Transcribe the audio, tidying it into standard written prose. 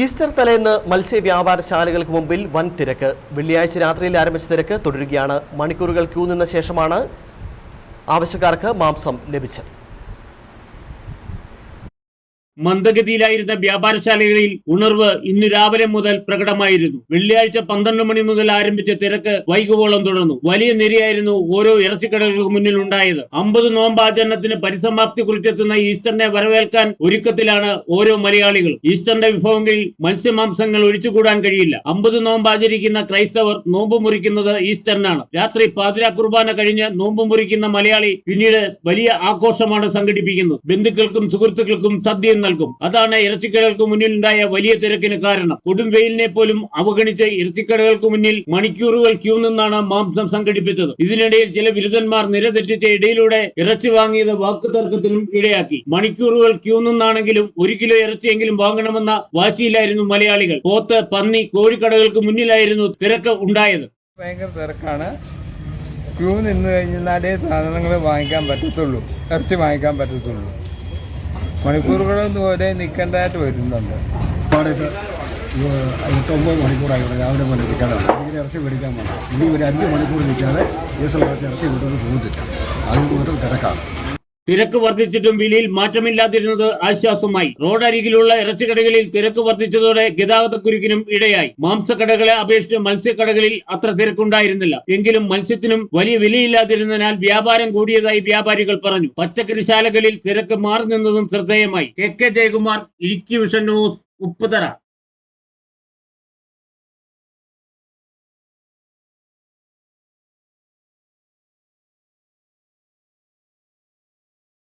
Easter തലേന്ന് മത്സ്യവ്യാപാരശാലകൾക്ക് മുമ്പിൽ വൻ തിരക്ക്. വെള്ളിയാഴ്ച രാത്രിയിൽ ആരംഭിച്ച തിരക്ക് തുടരുകയാണ്. മണിക്കൂറുകൾ ക്യൂ നിന്ന ശേഷമാണ് ആവശ്യക്കാർക്ക് മാംസം ലഭിച്ചത്. മന്ദഗതിയിലായിരുന്ന വ്യാപാരശാലകളിൽ ഉണർവ് ഇന്ന് രാവിലെ മുതൽ പ്രകടമായിരുന്നു. വെള്ളിയാഴ്ച 12 മണി മുതൽ ആരംഭിച്ച തിരക്ക് വൈകുവോളം തുടർന്നു. വലിയ നിരയായിരുന്നു ഓരോ ഇറച്ചിക്കടകൾക്ക് മുന്നിൽ ഉണ്ടായത്. 50 നോമ്പാചരണത്തിന് പരിസമാപ്തി കുറിച്ചെത്തുന്ന ഈസ്റ്ററിനെ വരവേൽക്കാൻ ഒരുക്കത്തിലാണ് ഓരോ മലയാളികളും. ഈസ്റ്ററിന്റെ വിഭവങ്ങളിൽ മത്സ്യമാംസങ്ങൾ ഒഴിച്ചുകൂടാൻ കഴിയില്ല. 50 നോമ്പാചരിക്കുന്ന ക്രൈസ്തവർ നോമ്പ് മുറിക്കുന്നത് ഈസ്റ്ററിനാണ്. രാത്രി പാതിരാ കുർബാന കഴിഞ്ഞ് നോമ്പ് മുറിക്കുന്ന മലയാളി പിന്നീട് വലിയ ആഘോഷമാണ് സംഘടിപ്പിക്കുന്നത്. ബന്ധുക്കൾക്കും സുഹൃത്തുക്കൾക്കും സദ്യ നൽകും. അതാണ് ഇറച്ചിക്കടകൾക്ക് മുന്നിലുണ്ടായ വലിയ തിരക്കിന് കാരണം. കൊടും വെയിലിനെ പോലും അവഗണിച്ച് ഇറച്ചിക്കടകൾക്ക് മുന്നിൽ മണിക്കൂറുകൾ ക്യൂ നിന്നാണ് മാംസം സംഘടിപ്പിച്ചത്. ഇതിനിടയിൽ ചില വിരുദ്ധന്മാർ നിര തെറ്റിച്ച ഇടയിലൂടെ ഇറച്ചി വാങ്ങിയത് വാക്കുതർക്കത്തിനും ഇടയാക്കി. മണിക്കൂറുകൾ ക്യൂ നിന്നാണെങ്കിലും 1 കിലോ ഇറച്ചിയെങ്കിലും വാങ്ങണമെന്ന വാശിയിലായിരുന്നു മലയാളികൾ. പോത്ത്, പന്നി, കോഴിക്കടകൾക്ക് മുന്നിലായിരുന്നു തിരക്ക് ഉണ്ടായത്. ഭയങ്കര തിരക്കാണ്. ക്യൂ നിന്ന് കഴിഞ്ഞാലേ സാധനങ്ങൾ വാങ്ങിക്കാൻ പറ്റത്തുള്ളൂ, ഇറച്ചി വാങ്ങിക്കാൻ പറ്റത്തുള്ളൂ. മണിക്കൂറുകളൊന്നും പോലെ നിൽക്കേണ്ടതായിട്ട് വരുന്നുണ്ട്. 8-9 മണിക്കൂറായിട്ട് രാവിലെ പോലെ നിൽക്കാനാണ്. എനിക്ക് ഇറച്ചി മേടിക്കാൻ വേണം. ഇനി ഒരു 5 മണിക്കൂർ നിൽക്കാതെ ഇറച്ചി കൊണ്ടൊന്നും പോകുന്നില്ല. അതിന് മാത്രം തിരക്കാണ്. തിരക്ക് വർദ്ധിച്ചിട്ടും വിലയിൽ മാറ്റമില്ലാതിരുന്നത് ആശ്വാസമായി. റോഡരികിലുള്ള ഇറച്ചിക്കടകളിൽ തിരക്ക് വർദ്ധിച്ചതോടെ ഗതാഗതക്കുരുക്കിനും ഇടയായി. മാംസക്കടകളെ അപേക്ഷിച്ച് മത്സ്യക്കടകളിൽ അത്ര തിരക്കുണ്ടായിരുന്നില്ല. എങ്കിലും മത്സ്യത്തിനും വലിയ വിലയില്ലാതിരുന്നതിനാൽ വ്യാപാരം കൂടിയതായി വ്യാപാരികൾ പറഞ്ഞു. പച്ചക്കറിശാലകളിൽ തിരക്ക് മാറി നിന്നതും ശ്രദ്ധേയമായി. KK Jayakumar, Idukki vision news, Upputhara.